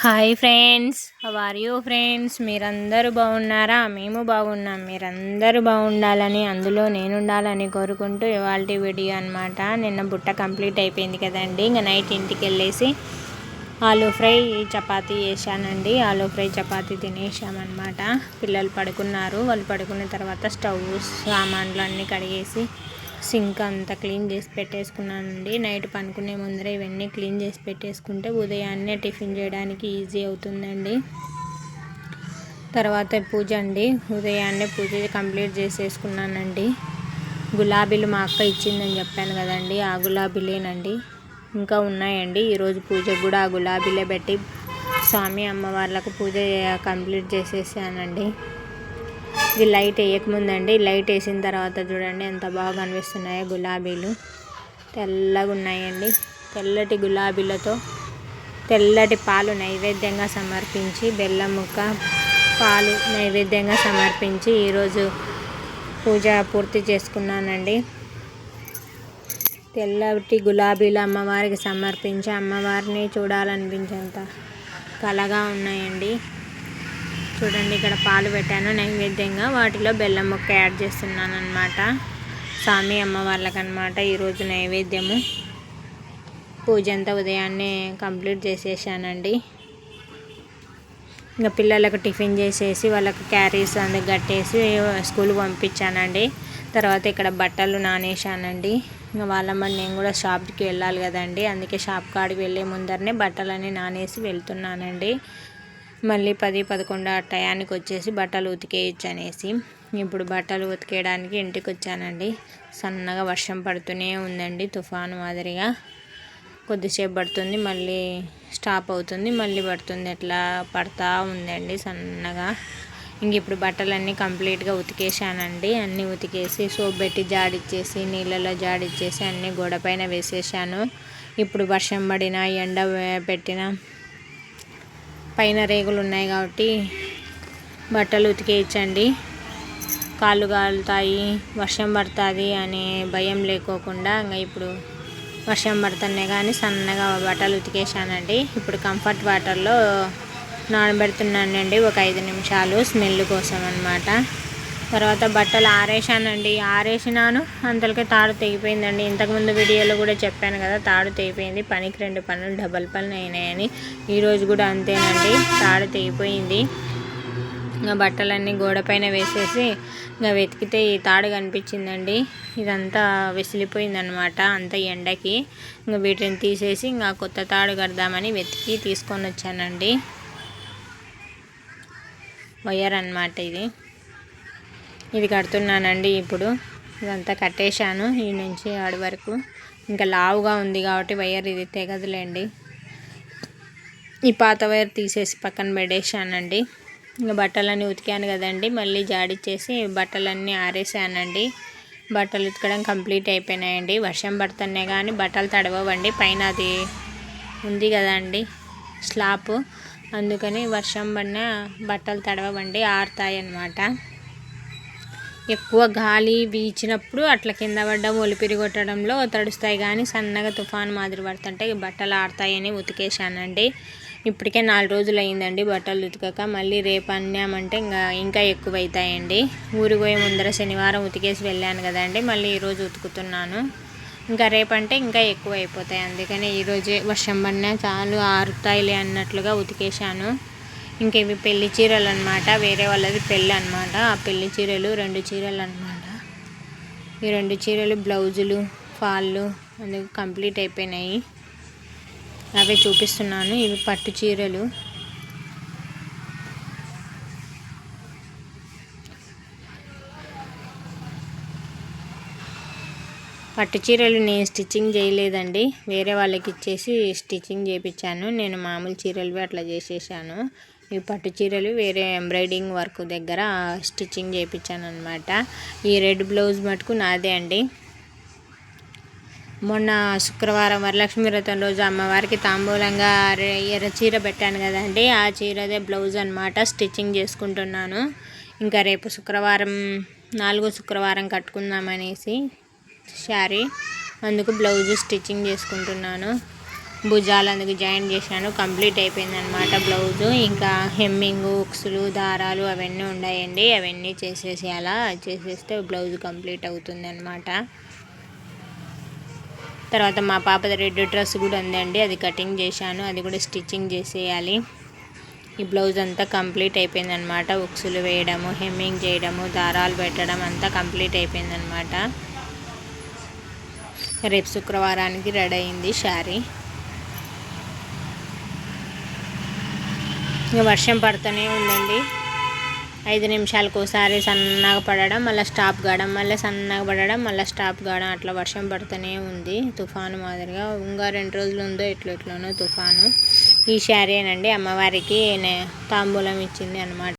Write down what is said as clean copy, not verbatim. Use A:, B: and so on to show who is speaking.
A: Hi friends, how are you friends? మీరందరూ బాగున్నారా? మేము బాగున్నాం. మీరందరూ బాగుండాలని, అందులో నేను ఉండాలని కోరుకుంటూ ఇవాల్టి వీడియో అనమాట. నిన్న బుట్ట కంప్లీట్ అయిపోయింది కదండి. ఇంకా నైట్ ఇంటికి వెళ్ళేసి ఆలూ ఫ్రై చపాతీ చేశానండి. ఆలూ ఫ్రై చపాతీ తినేసామన్నమాట. పిల్లలు పడుకున్నారు. వాళ్ళు పడుకున్న తర్వాత స్టవ్ సామాన్లు అన్నీ కడిగేసి సింక్ అంతా క్లీన్ చేసి పెట్టేసుకున్నానండి. నైట్ పనుకునే ముందర ఇవన్నీ క్లీన్ చేసి పెట్టేసుకుంటే ఉదయాన్నే టిఫిన్ చేయడానికి ఈజీ అవుతుందండి. తర్వాత పూజ అండి. ఉదయాన్నే పూజ కంప్లీట్ చేసేసుకున్నానండి. గులాబీలు మా అక్క ఇచ్చిందని చెప్పాను కదండి, ఆ గులాబీలేనండి. ఇంకా ఉన్నాయండి. ఈరోజు పూజకు కూడా ఆ గులాబీలే పెట్టి స్వామి అమ్మవార్లకు పూజ కంప్లీట్ చేసేసానండి. ఇది లైట్ వేయకముందండి. లైట్ వేసిన తర్వాత చూడండి ఎంత బాగా కనిపిస్తున్నాయో గులాబీలు. తెల్లగా ఉన్నాయండి. తెల్లటి గులాబీలతో తెల్లటి పాలు నైవేద్యంగా సమర్పించి, బెల్లం ముక్క పాలు నైవేద్యంగా సమర్పించి ఈరోజు పూజ పూర్తి చేసుకున్నానండి. తెల్లటి గులాబీలు అమ్మవారికి సమర్పించి అమ్మవారిని చూడాలనిపించేంత కళగా ఉన్నాయండి. చూడండి, ఇక్కడ పాలు పెట్టాను నైవేద్యంగా. వాటిలో బెల్లం ముక్క యాడ్ చేస్తున్నాను అనమాట. స్వామి అమ్మవార్లకు అనమాట ఈరోజు నైవేద్యము. పూజ అంతా ఉదయాన్నే కంప్లీట్ చేసేసానండి. ఇంకా పిల్లలకు టిఫిన్ చేసేసి వాళ్ళకి క్యారీస్ అందుకు కట్టేసి స్కూల్ పంపించానండి. తర్వాత ఇక్కడ బట్టలు నానేసానండి. ఇంకా వాళ్ళమ్మని నేను కూడా షాప్కి వెళ్ళాలి కదండి, అందుకే షాప్ కాడికి వెళ్ళే ముందరనే బట్టలన్నీ నానేసి వెళ్తున్నానండి. మళ్ళీ 10-11 టయానికి వచ్చేసి బట్టలు ఉతికేయచ్చు అనేసి ఇప్పుడు బట్టలు ఉతికేయడానికి ఇంటికి వచ్చానండి. సన్నగా వర్షం పడుతూనే ఉందండి, తుఫాను మాదిరిగా. కొద్దిసేపు పడుతుంది, మళ్ళీ స్టాప్ అవుతుంది, మళ్ళీ పడుతుంది, ఎట్లా పడతా ఉందండి సన్నగా. ఇంక ఇప్పుడు బట్టలన్నీ కంప్లీట్గా ఉతికేసానండి. అన్నీ ఉతికేసి సోప్ పెట్టి జాడిచ్చేసి నీళ్ళలో జాడిచ్చేసి అన్నీ గోడ పైన వేసేసాను. ఇప్పుడు వర్షం పడినా ఎండ పెట్టినా పైన రేగులు ఉన్నాయి కాబట్టి బట్టలు ఉతికేయచ్చండి. కాళ్ళు కాలుతాయి, వర్షం పడుతుంది అనే భయం లేకోకుండా ఇంకా ఇప్పుడు వర్షం పడుతున్నాయి కానీ సన్నగా బట్టలు ఉతికేసానండి. ఇప్పుడు కంఫర్ట్ వాటర్లో నానబెడుతున్నానండి ఒక 5 నిమిషాలు స్మెల్ కోసం అన్నమాట. తర్వాత బట్టలు ఆరేసానండి. ఆరేసినాను, అంతలోకే తాడు తెగిపోయిందండి. ఇంతకుముందు వీడియోలో కూడా చెప్పాను కదా, తాడు తెగిపోయింది. పనికి 2 పనులు డబల్ పనులు అయినాయని. ఈరోజు కూడా అంతేనండి, తాడు తెగిపోయింది. ఇంకా బట్టలన్నీ గోడ పైన వేసేసి ఇంకా వెతికితే ఈ తాడు కనిపించిందండి. ఇదంతా వెసిలిపోయిందనమాట అంత ఎండకి. ఇంకా వీటిని తీసేసి ఇంకా కొత్త తాడు కడదామని వెతికి తీసుకొని వచ్చానండి. వైర్ అన్నమాట ఇది కడుతున్నానండి. ఇప్పుడు ఇదంతా కట్టేశాను ఈ నుంచి ఆడి వరకు. ఇంకా లావుగా ఉంది కాబట్టి వైర్ ఇది తెగదులేండి. ఈ పాత వైర్ తీసేసి పక్కన పెట్టేశానండి. ఇంకా బట్టలన్నీ ఉతికాను కదండి, మళ్ళీ జాడిచ్చేసి బట్టలన్నీ ఆరేసానండి. బట్టలు ఉతకడం కంప్లీట్ అయిపోయినాయండి. వర్షం పడుతున్నాయి కానీ బట్టలు తడవండి. పైన అది ఉంది కదండి స్లాప్, అందుకని వర్షం పడినా బట్టలు తడవండి, ఆరుతాయి అన్నమాట. ఎక్కువ గాలి వీచినప్పుడు అట్లా కింద పడ్డం ఒలిపిరి కొట్టడంలో తడుస్తాయి కానీ సన్నగా తుఫాను మాదిరి పడుతుంటే బట్టలు ఆరుతాయని ఉతికేసానండి. ఇప్పటికే 4 రోజులు అయిందండి బట్టలు ఉతకక. మళ్ళీ రేపు అన్నామంటే ఇంకా ఎక్కువ అవుతాయండి. ఊరికి పోయే ముందర శనివారం ఉతికేసి వెళ్ళాను కదండి, మళ్ళీ ఈరోజు ఉతుకుతున్నాను. ఇంకా రేపంటే ఇంకా ఎక్కువ అయిపోతాయి, అందుకని ఈరోజే వర్షం పడినా చాలు ఆరుతాయిలే అన్నట్లుగా ఉతికేసాను. ఇంక ఇవి పెళ్లి చీరలు అనమాట, వేరే వాళ్ళది పెళ్ళి అనమాట. ఆ పెళ్లి చీరలు 2 చీరలు అనమాట. ఈ 2 చీరలు బ్లౌజులు ఫాళ్ళు అందుకు కంప్లీట్ అయిపోయినాయి, అవే చూపిస్తున్నాను. ఇవి పట్టు చీరలు. పట్టు చీరలు నేను స్టిచ్చింగ్ చేయలేదండి, వేరే వాళ్ళకి ఇచ్చేసి స్టిచ్చింగ్ చేయించాను. నేను మామూలు చీరలు అట్లా చేసేసాను. ఈ పట్టు చీరలు వేరే ఎంబ్రాయిడింగ్ వర్క్ దగ్గర స్టిచ్చింగ్ చేయించాను అనమాట. ఈ రెడ్ బ్లౌజ్ మటుకు నాదే అండి. మొన్న శుక్రవారం వరలక్ష్మి వ్రతం రోజు అమ్మవారికి తాంబూలంగా ఎర్ర చీర పెట్టాను కదండి, ఆ చీరదే బ్లౌజ్ అనమాట. స్టిచ్చింగ్ చేసుకుంటున్నాను. ఇంకా రేపు శుక్రవారం 4వ శుక్రవారం కట్టుకుందామనేసి శారీ, అందుకు బ్లౌజ్ స్టిచ్చింగ్ చేసుకుంటున్నాను. భుజాలు అందుకు జాయిన్ చేశాను. కంప్లీట్ అయిపోయింది అనమాట బ్లౌజు. ఇంకా హెమ్మింగ్, ఉక్సులు, దారాలు అవన్నీ ఉన్నాయండి. అవన్నీ చేసేసేయాలా. చేసేస్తే బ్లౌజ్ కంప్లీట్ అవుతుంది అనమాట. తర్వాత మా పాపది రెడ్ డ్రెస్ కూడా ఉందండి, అది కటింగ్ చేశాను. అది కూడా స్టిచ్చింగ్ చేసేయాలి. ఈ బ్లౌజ్ అంతా కంప్లీట్ అయిపోయింది అనమాట. ఉక్సులు వేయడము, హెమ్మింగ్ చేయడము, దారాలు పెట్టడం అంతా కంప్లీట్ అయిపోయింది అనమాట. రేపు శుక్రవారానికి రెడీ అయింది శారీ. ఇంకా వర్షం పడుతూనే ఉందండి. 5 నిమిషాలకు ఒకసారి సన్నగా పడడం, మళ్ళీ స్టాప్ కావడం, మళ్ళీ సన్నగా పడడం, మళ్ళీ స్టాప్ కావడం, అట్లా వర్షం పడుతూనే ఉంది తుఫాను మాదిరిగా. ఇంకా 2 రోజులు ఉందో ఎట్లనో తుఫాను. ఈ శారీ అనండి అమ్మవారికి తాంబూలం ఇచ్చింది అనమాట.